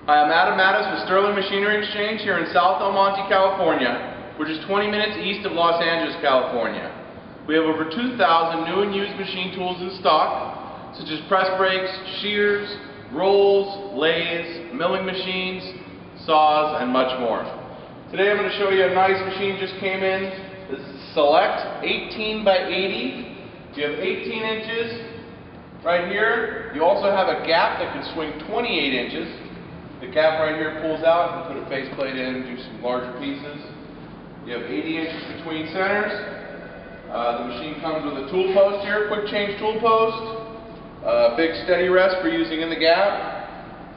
Hi, I'm Adam Mattis with Sterling Machinery Exchange here in South El Monte, California. We're just 20 minutes east of Los Angeles, California. We have over 2,000 new and used machine tools in stock, such as press brakes, shears, rolls, lathes, milling machines, saws, and much more. Today I'm going to show you a nice machine just came in. This is Select 18 by 80. You have 18 inches right here. You also have a gap that can swing 28 inches. The gap right here pulls out. You can put a faceplate in and do some larger pieces. You have 80 inches between centers. The machine comes with a tool post here, quick change tool post, big steady rest for using in the gap,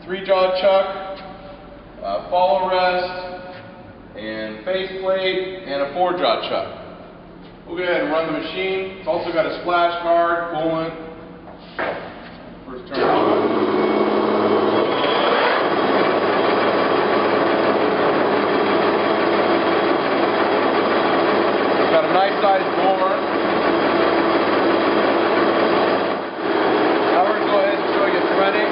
3-jaw chuck, follow rest, and faceplate, and a 4-jaw chuck. We'll go ahead and run the machine. It's also got a splash guard, coolant. First turn it on. Got a nice sized bore. Now we're going to go ahead and show you threading.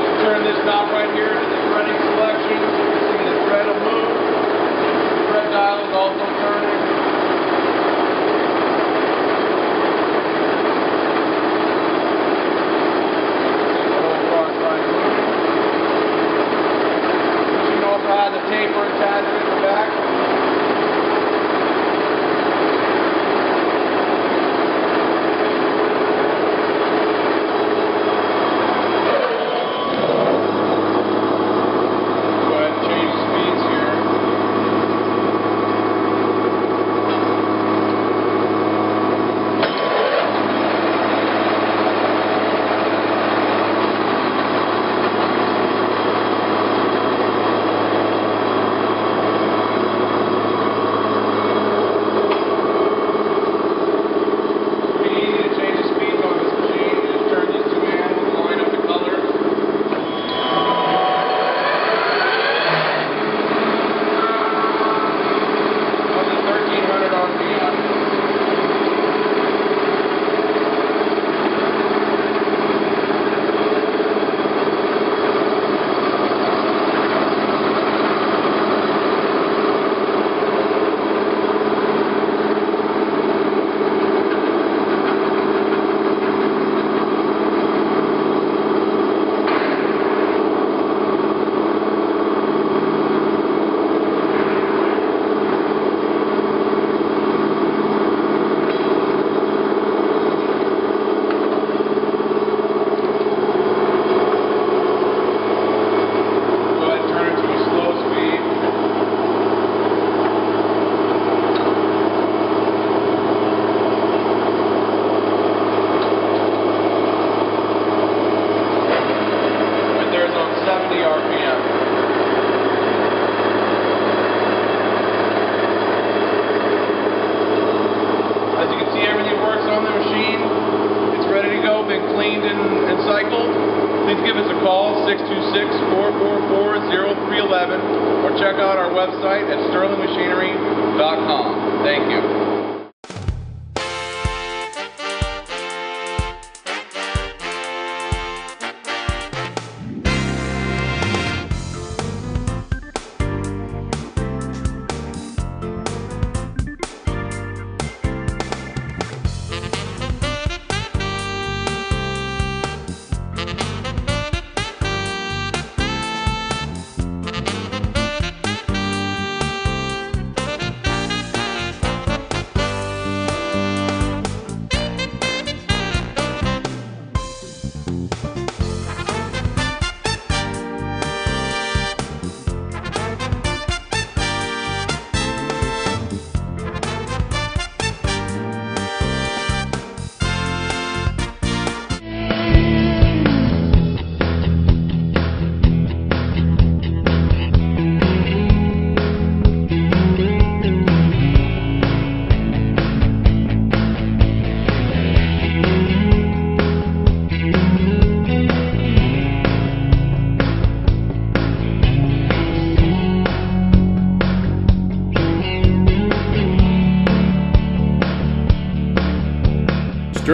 Just turn this knob right here to the threading selection. You see the thread will move. The thread dial is also turning. The whole cross line moving. The machine also has a taper attachment in the back. Been cleaned and cycled. Please give us a call, 626-444-0311, or check out our website at sterlingmachinery.com. Thank you.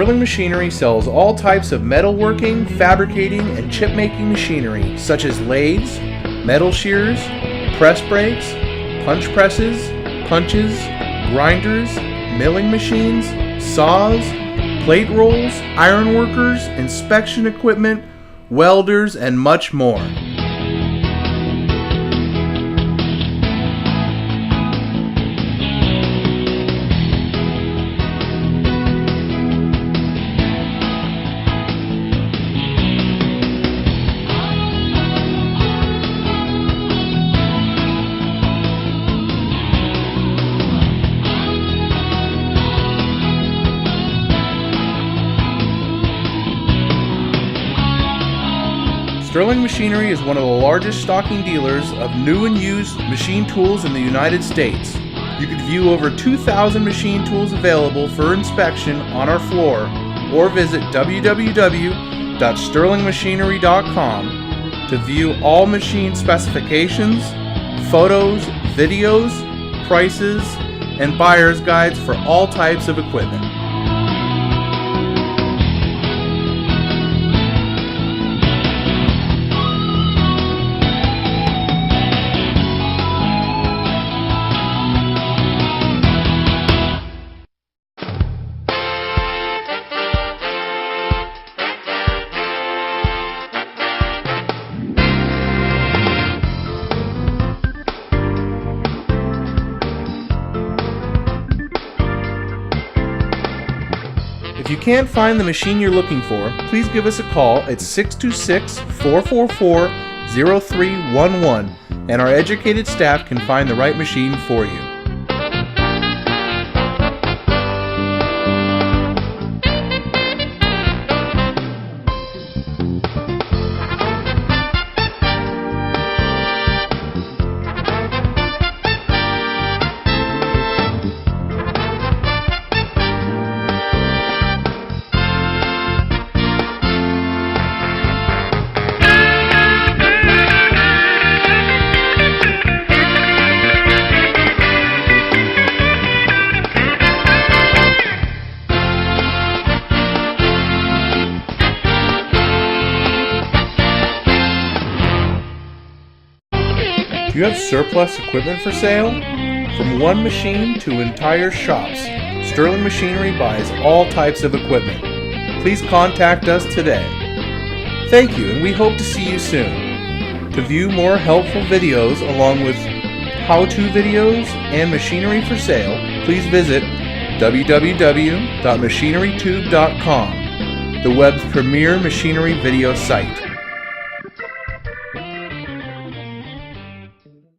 Sterling Machinery sells all types of metalworking, fabricating, and chip-making machinery such as lathes, metal shears, press brakes, punch presses, punches, grinders, milling machines, saws, plate rolls, iron workers, inspection equipment, welders, and much more. Sterling Machinery is one of the largest stocking dealers of new and used machine tools in the United States. You can view over 2,000 machine tools available for inspection on our floor or visit www.sterlingmachinery.com to view all machine specifications, photos, videos, prices, and buyer's guides for all types of equipment. If you can't find the machine you're looking for, please give us a call at 626-444-0311 and our educated staff can find the right machine for you. Do you have surplus equipment for sale? From one machine to entire shops, Sterling Machinery buys all types of equipment. Please contact us today. Thank you, and we hope to see you soon. To view more helpful videos along with how-to videos and machinery for sale, please visit www.machinerytube.com, the web's premier machinery video site.